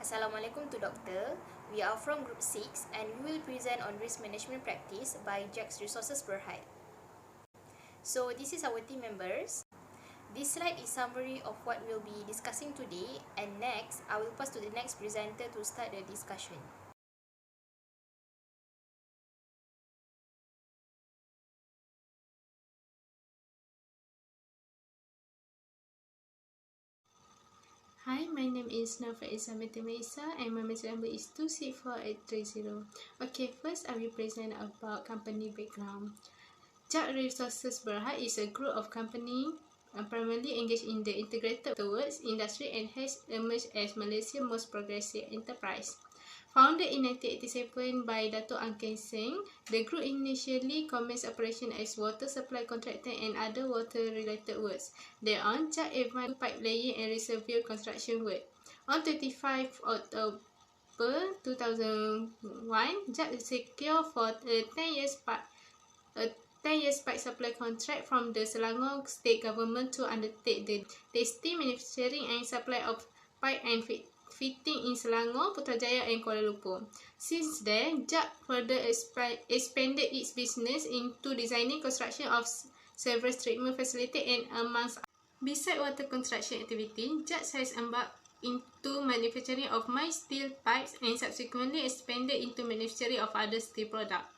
Assalamualaikum to Doctor. We are from Group 6 and we will present on Risk Management Practice by JAKS Resources Berhad. So this is our team members. This slide is summary of what we'll be discussing today, and next I will pass to the next presenter to start the discussion. Hi, my name is Faizah Binti Mat Isa and my message number is 264830. Okay, first I will present about company background. JAKS Resources Berhad is a group of companies primarily engaged in the integrated towards industry and has emerged as Malaysia's most progressive enterprise. Founded in 1987 by Dato' Angkeng Seng, the group initially commenced operation as water supply contractor and other water-related works. Thereon, JAKS advanced pipe laying and reservoir construction work. On 25 October 2001, JAKS secured for a 10 years pipe supply contract from the Selangor State Government to undertake the testing, manufacturing and supply of pipe and fitting in Selangor, Putrajaya and Kuala Lumpur. Since then, JAKS further expanded its business into designing construction of several treatment facilities and amongst others. Besides water construction activity, JAKS has embarked into manufacturing of mild steel pipes and subsequently expanded into manufacturing of other steel products.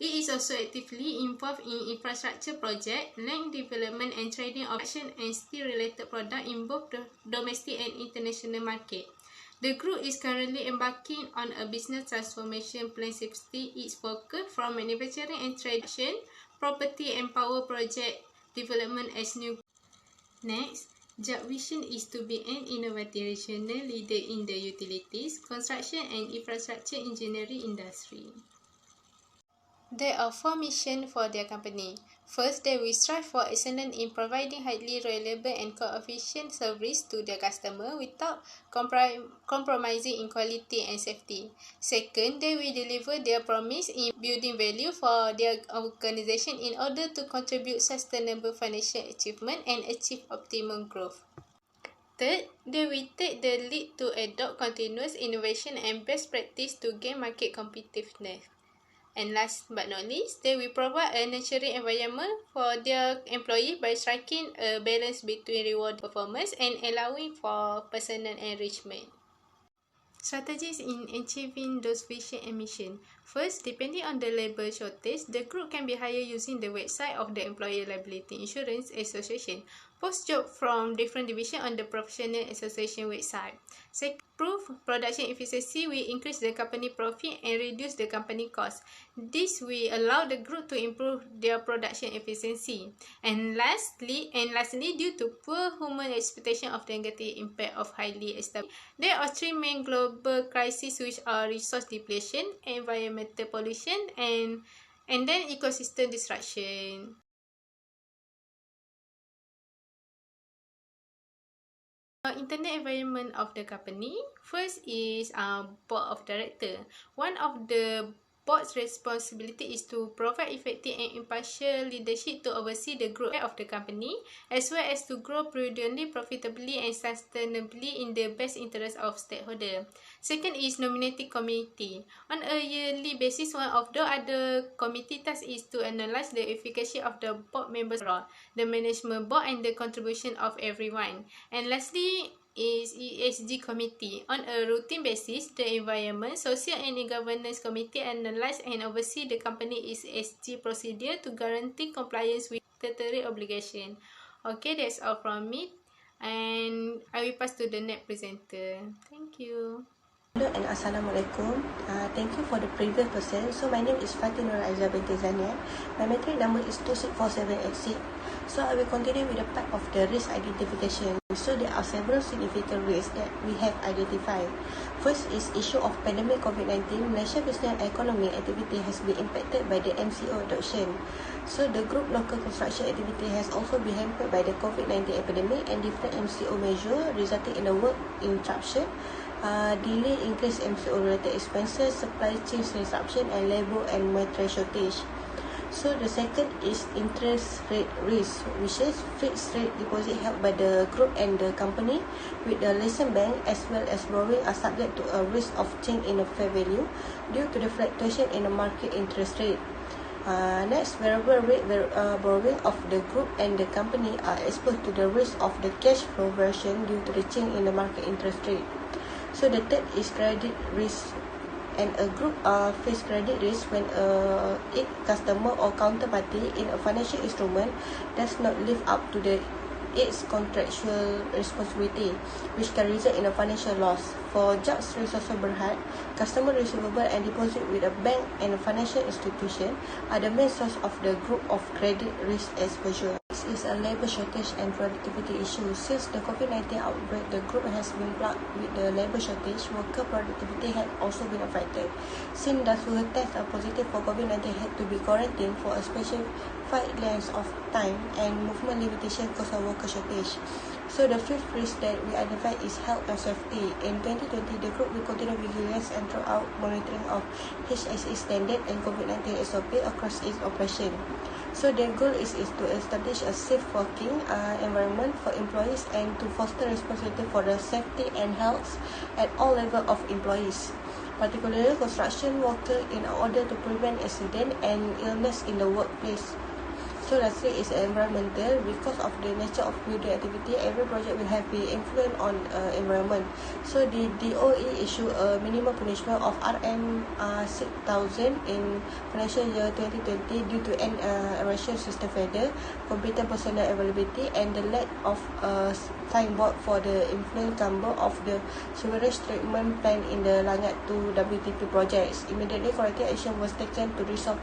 It is also actively involved in infrastructure projects, land development and trading of action and steel-related products in both the domestic and international market. The group is currently embarking on a business transformation plan shifting its focus from manufacturing and trading, property and power project development as new. Next, JAKS vision is to be an innovative regional leader in the utilities, construction and infrastructure engineering industry. There are 4 missions for their company. First, they will strive for excellence in providing highly reliable and cost-efficient service to their customer without compromising in quality and safety. Second, they will deliver their promise in building value for their organization in order to contribute sustainable financial achievement and achieve optimum growth. Third, they will take the lead to adopt continuous innovation and best practice to gain market competitiveness. And last but not least, they will provide a nurturing environment for their employees by striking a balance between reward performance and allowing for personal enrichment. Strategies in achieving those vision and mission. First, depending on the labour shortage, the group can be hired using the website of the Employer Liability Insurance Association. Post job from different divisions on the Professional Association website. Second, improve production efficiency will increase the company profit and reduce the company cost. This will allow the group to improve their production efficiency. And lastly, due to poor human expectation of the negative impact of highly established, there are 3 main global crises which are resource depletion, environmental pollution, and then ecosystem disruption. Internal environment of the company. First is board of director. One of the board's responsibility is to provide effective and impartial leadership to oversee the growth of the company, as well as to grow prudently, profitably, and sustainably in the best interest of stakeholders. Second is nominating committee. On a yearly basis, one of the other committee tasks is to analyze the efficacy of the board members' role, the management board, and the contribution of everyone. And lastly is ESG committee. On a routine basis, the Environment, Social and Governance Committee analyze and oversee the company's ESG procedure to guarantee compliance with statutory obligation. Okay, that's all from me, and I will pass to the next presenter. Thank you. Hello and Assalamualaikum. Thank you for the previous person. So my name is Fatin Binti Zanian. My metric number is 264786. So I will continue with the part of the risk identification. So there are several significant risks that we have identified. First is issue of pandemic COVID-19. Malaysia business economy activity has been impacted by the MCO adoption. So the group local construction activity has also been hampered by the COVID-19 epidemic and different MCO measures resulting in the work interruption, delay, increased MCO related expenses, supply chain disruption and labor and material shortage. So the second is interest rate risk, which is fixed rate deposit held by the group and the company with the licensed bank, as well as borrowing are subject to a risk of change in the fair value due to the fluctuation in the market interest rate. Next, variable rate borrowing of the group and the company are exposed to the risk of the cash flow version due to the change in the market interest rate. So the third is credit risk, and a group face credit risk when its customer or counterparty in a financial instrument does not live up to its contractual responsibility, which can result in a financial loss. For JAKS Resources Berhad, customer receivable and deposit with a bank and a financial institution are the main source of the group of credit risk exposure. This is a labour shortage and productivity issue. Since the COVID-19 outbreak, the group has been plagued with the labour shortage. Worker productivity had also been affected. Since those who test are positive for COVID-19 had to be quarantined for a specified length of time, and movement limitation caused a worker shortage. So the fifth risk that we identified is health and safety. In 2020, the group will continue vigilance and throughout monitoring of Haz.S standard and COVID-19 SOP across its operation. So their goal is to establish a safe working environment for employees and to foster responsibility for the safety and health at all levels of employees, particularly construction workers, in order to prevent accident and illness in the workplace. So lastly is environmental. Because of the nature of building activity, every project will have the influence on environment. So the DOE issue a minimum punishment of RM6,000 in financial year 2020 due to an erosion system failure, competent personnel availability, and the lack of a signboard for the influent number of the sewerage treatment plant in the Langat 2 WTP projects. Immediately corrective action was taken to resolve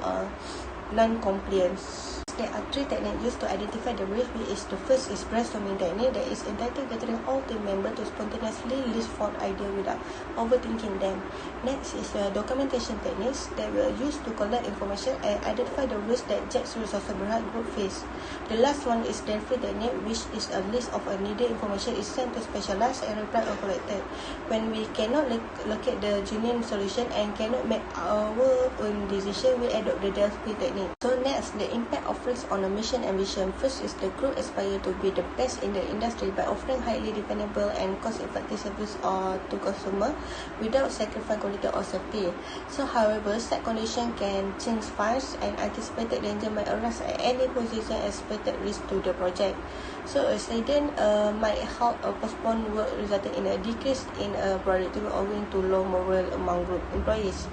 non-compliance. There are three techniques used to identify the risk. The first is brainstorming technique, that is entitled gathering all team members to spontaneously list forth ideas without overthinking them. Next is documentation techniques that were used to collect information and identify the risk that JAKS Resources Berhad group face. The last one is delphi technique, which is a list of needed information is sent to specialized and reply or collected. When we cannot locate the genuine solution and cannot make our own decision, we adopt the delphi technique. So next, the impact of risk on a mission and vision. First is the group aspire to be the best in the industry by offering highly dependable and cost-effective service to consumer without sacrificing quality or safety. So however, such condition can change fast and anticipated danger might arise at any position expected risk to the project. So accident might halt or postpone work, resulting in a decrease in productivity owing to low morale among group employees.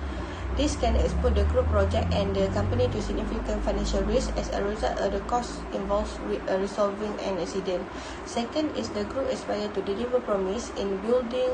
This can expose the group project and the company to significant financial risk as a result of the cost involved with resolving an accident. Second is the group aspire to deliver promise in building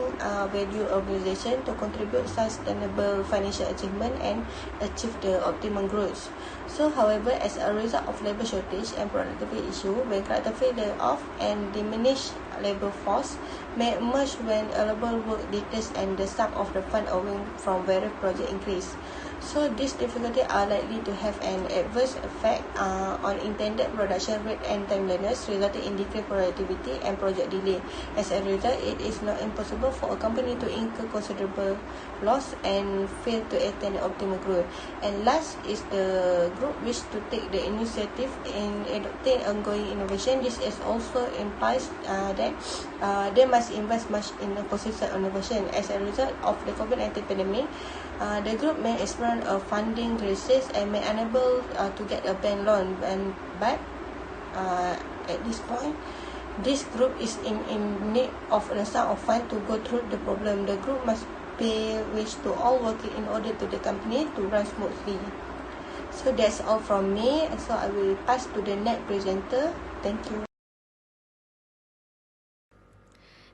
value organization to contribute sustainable financial achievement and achieve the optimum growth. So however, as a result of labor shortage and productivity issue, when character layoff and diminished labor force may emerge when available work decrease and the sum of the fund owing from various project increase. So these difficulties are likely to have an adverse effect on intended production rate and timeliness, resulting in decreased productivity and project delay. As a result, it is not impossible for a company to incur considerable loss and fail to attain optimal growth. And last is the group wish to take the initiative in adopting ongoing innovation. This is also implies that they must invest much in a consistent innovation. As a result of the COVID-19 pandemic, the group may experience a funding crisis and may unable to get a bank loan. But at this point, this group is in need of a sum of fund to go through the problem. The group must pay wage to all workers in order to the company to run smoothly. So that's all from me. So I will pass to the next presenter. Thank you.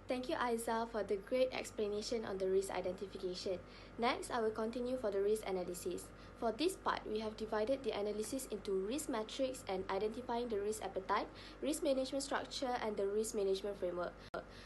Thank you, Aiza, for the great explanation on the risk identification. Next, I will continue for the risk analysis. For this part, we have divided the analysis into risk matrix and identifying the risk appetite, risk management structure, and the risk management framework.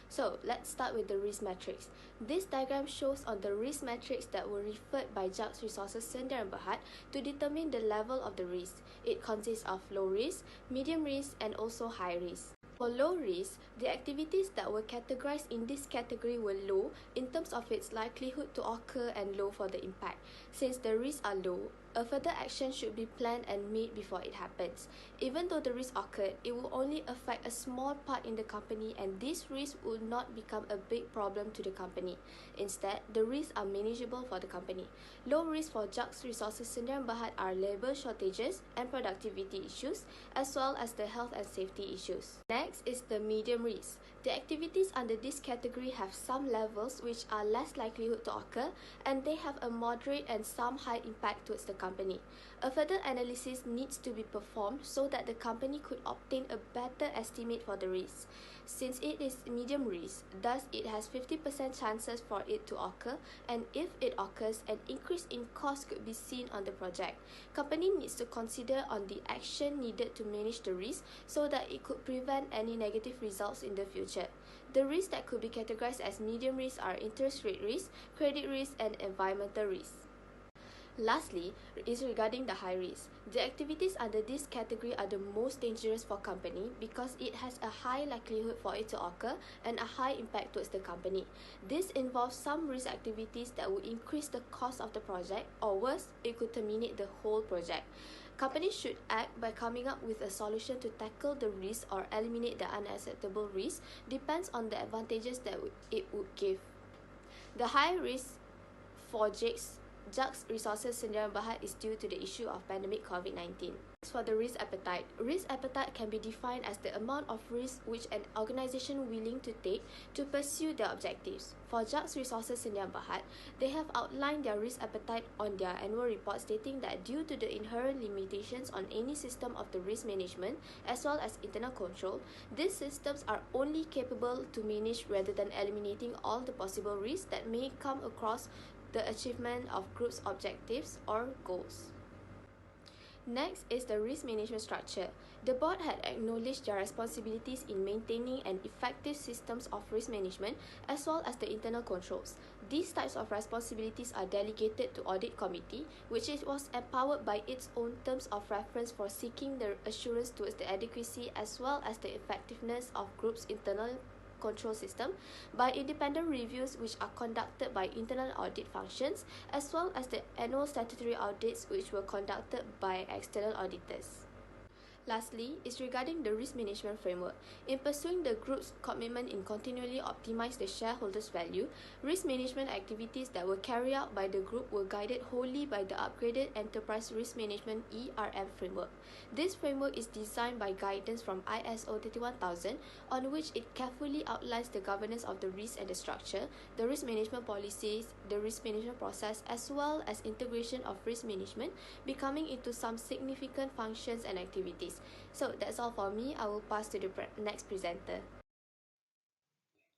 So, let's start with the risk matrix. This diagram shows on the risk matrix that were referred by JAKS Resources Center and Berhad to determine the level of the risk. It consists of low risk, medium risk, and also high risk. For low risk, the activities that were categorized in this category were low in terms of its likelihood to occur and low for the impact. Since the risks are low, A further action should be planned and made before it happens. Even though the risk occurred, it will only affect a small part in the company, and this risk will not become a big problem to the company. Instead, the risks are manageable for the company. Low risk for JAKS resources Sdn Berhad are labour shortages and productivity issues, as well as the health and safety issues. Next is the medium risk. The activities under this category have some levels which are less likelihood to occur, and they have a moderate and some high impact towards the company. A further analysis needs to be performed so that the company could obtain a better estimate for the risk. Since it is medium risk, thus it has 50% chances for it to occur, and if it occurs, an increase in cost could be seen on the project. Company needs to consider on the action needed to manage the risk so that it could prevent any negative results in the future. The risks that could be categorized as medium risk are interest rate risk, credit risk, and environmental risk. Lastly, is regarding the high risk. The activities under this category are the most dangerous for company because it has a high likelihood for it to occur and a high impact towards the company. This involves some risk activities that would increase the cost of the project, or worse, it could terminate the whole project. Companies should act by coming up with a solution to tackle the risk or eliminate the unacceptable risk, depends on the advantages that it would give. The high risk for JAKS resources Sdn Berhad is due to the issue of pandemic COVID-19. For the risk appetite. Risk appetite can be defined as the amount of risk which an organization willing to take to pursue their objectives. For JAKS resources Sdn Berhad, they have outlined their risk appetite on their annual report, stating that due to the inherent limitations on any system of the risk management as well as internal control, these systems are only capable to manage rather than eliminating all the possible risks that may come across the achievement of group's objectives or goals. Next is the risk management structure. The board had acknowledged their responsibilities in maintaining an effective systems of risk management as well as the internal controls. These types of responsibilities are delegated to audit committee, which was empowered by its own terms of reference for seeking the assurance towards the adequacy as well as the effectiveness of group's internal control system by independent reviews which are conducted by internal audit functions as well as the annual statutory audits which were conducted by external auditors. Lastly, is regarding the risk management framework. In pursuing the group's commitment in continually optimize the shareholders' value, risk management activities that were carried out by the group were guided wholly by the upgraded Enterprise Risk Management ERM framework. This framework is designed by guidance from ISO 31000, on which it carefully outlines the governance of the risk and the structure, the risk management policies, the risk management process, as well as integration of risk management, becoming into some significant functions and activities. So that's all for me. I will pass to the next presenter.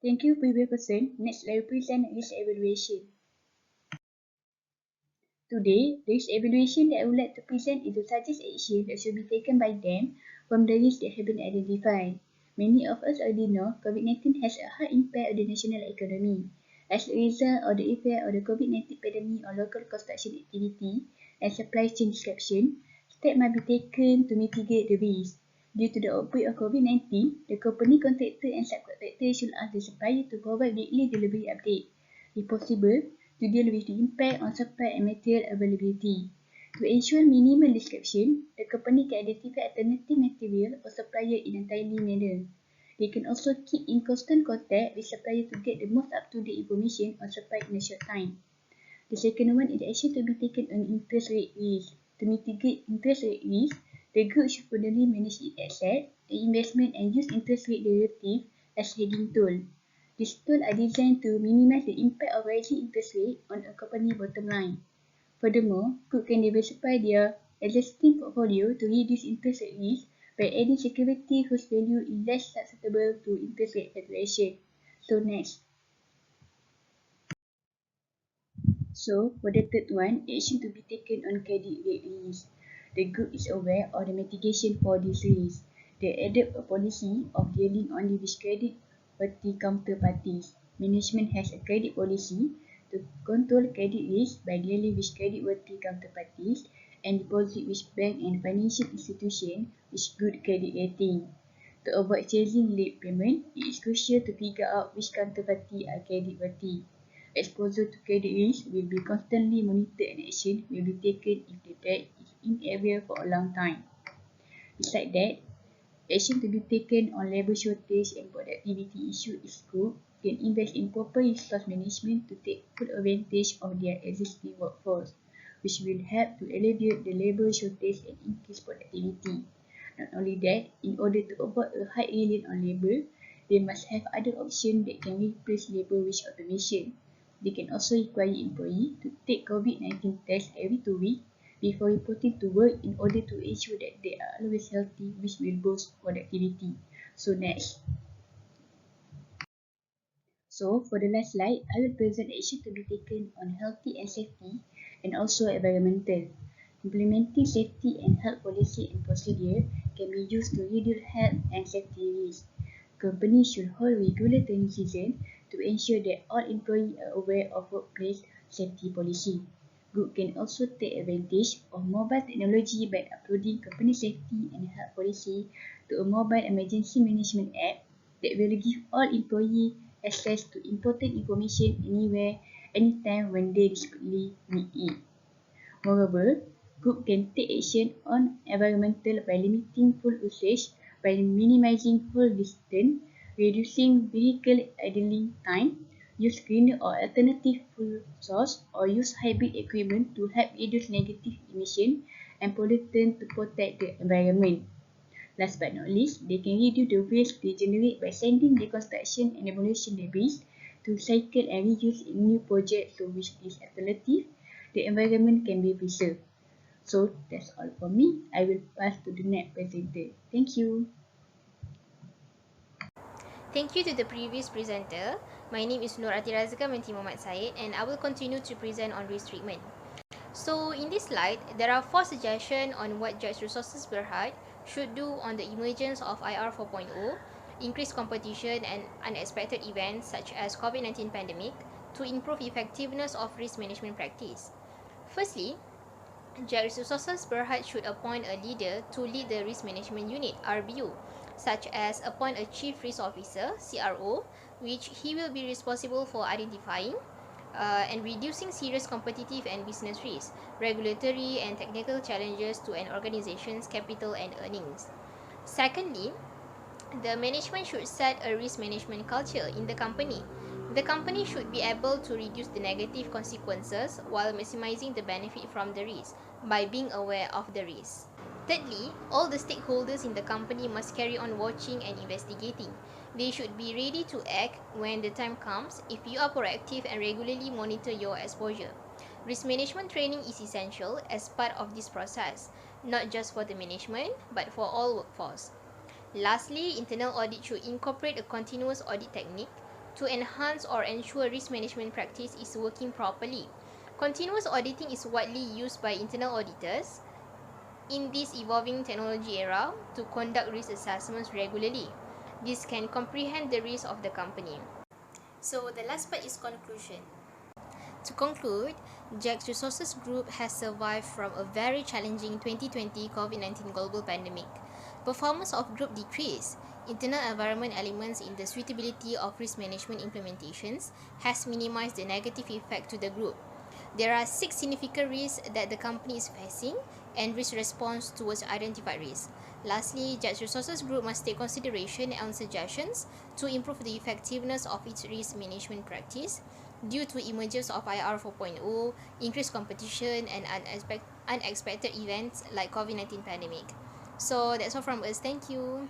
Thank you, previous person. Next, I will present risk evaluation. Today, the risk evaluation that I would like to present is to suggest action that should be taken by them from the risks that have been identified. Many of us already know COVID-19 has a high impact on the national economy. As a result of the effect of the COVID-19 pandemic on local construction activity and supply chain disruption, steps must be taken to mitigate the risk. Due to the outbreak of COVID-19, the company contractor and subcontractor should ask the supplier to provide weekly delivery update, if possible, to deal with the impact on supply and material availability. To ensure minimal disruption, the company can identify alternative material or supplier in a timely manner. They can also keep in constant contact with suppliers to get the most up-to-date information on supply in a short time. The second one is the action to be taken on interest rate risk. To mitigate interest rate risk, the group should prudently manage its asset and investment and use interest rate derivative as hedging tool. These tools are designed to minimize the impact of rising interest rate on a company's bottom line. Furthermore, group can diversify their existing portfolio to reduce interest rate risk by adding security whose value is less susceptible to interest rate fluctuation. So next. So, for the third one, action to be taken on credit rate risk. The group is aware of the mitigation for this risk. They adopt a policy of dealing only with credit-worthy counterparties. Management has a credit policy to control credit risk by dealing with credit-worthy counterparties and deposit with bank and financial institutions with good credit rating. To avoid chasing late payment, it is crucial to figure out which counterparty are credit-worthy. Exposure to credit risk will be constantly monitored and action will be taken if the debt is in area for a long time. Besides that, action to be taken on labour shortage and productivity issue is group can invest in proper resource management to take full advantage of their existing workforce, which will help to alleviate the labour shortage and increase productivity. Not only that, in order to avoid a high reliance on labour, they must have other options that can replace labour with automation. They can also require employees to take COVID-19 tests every 2 weeks before reporting to work in order to ensure that they are always healthy, which will boost productivity. So next. So for the last slide, I will present action to be taken on healthy and safety and also environmental. Implementing safety and health policy and procedure can be used to reduce health and safety risks. Companies should hold regular training season to ensure that all employees are aware of workplace safety policy. Group can also take advantage of mobile technology by uploading company safety and health policy to a mobile emergency management app that will give all employees access to important information anywhere, anytime when they desperately need it. Moreover, group can take action on environmental by limiting fuel usage, by minimizing fuel distance, reducing vehicle idling time, use greener or alternative fuel source, or use hybrid equipment to help reduce negative emission and pollutant to protect the environment. Last but not least, they can reduce the waste they generate by sending the construction and demolition debris to recycle and reuse in new projects, so with this alternative, the environment can be preserved. So that's all for me. I will pass to the next presenter. Thank you. Thank you to the previous presenter. My name is Faizah Binti Mat Isa, and I will continue to present on risk treatment. So in this slide, there are 4 suggestions on what JAKS Resources Berhad should do on the emergence of IR 4.0, increased competition and unexpected events such as COVID-19 pandemic to improve effectiveness of risk management practice. Firstly, JAKS Resources Berhad should appoint a leader to lead the risk management unit (RBU), such as appoint a chief risk officer (CRO), which he will be responsible for identifying and reducing serious competitive and business risks, regulatory and technical challenges to an organization's capital and earnings. Secondly, the management should set a risk management culture in the company. The company should be able to reduce the negative consequences while maximizing the benefit from the risk by being aware of the risk. Thirdly, all the stakeholders in the company must carry on watching and investigating. They should be ready to act when the time comes if you are proactive and regularly monitor your exposure. Risk management training is essential as part of this process, not just for the management, but for all workforce. Lastly, internal audit should incorporate a continuous audit technique to enhance or ensure risk management practice is working properly. Continuous auditing is widely used by internal auditors in this evolving technology era to conduct risk assessments regularly. This can comprehend the risk of the company. So the last part is conclusion. To conclude, JAKS Resources Group has survived from a very challenging 2020 COVID-19 global pandemic. Performance of group decreased. Internal environment elements in the suitability of risk management implementations has minimized the negative effect to the group. There are 6 significant risks that the company is facing and risk response towards identified risks. Lastly, JAKS Resources Group must take consideration and suggestions to improve the effectiveness of its risk management practice due to emergence of IR 4.0, increased competition, and unexpected events like COVID-19 pandemic. So that's all from us. Thank you.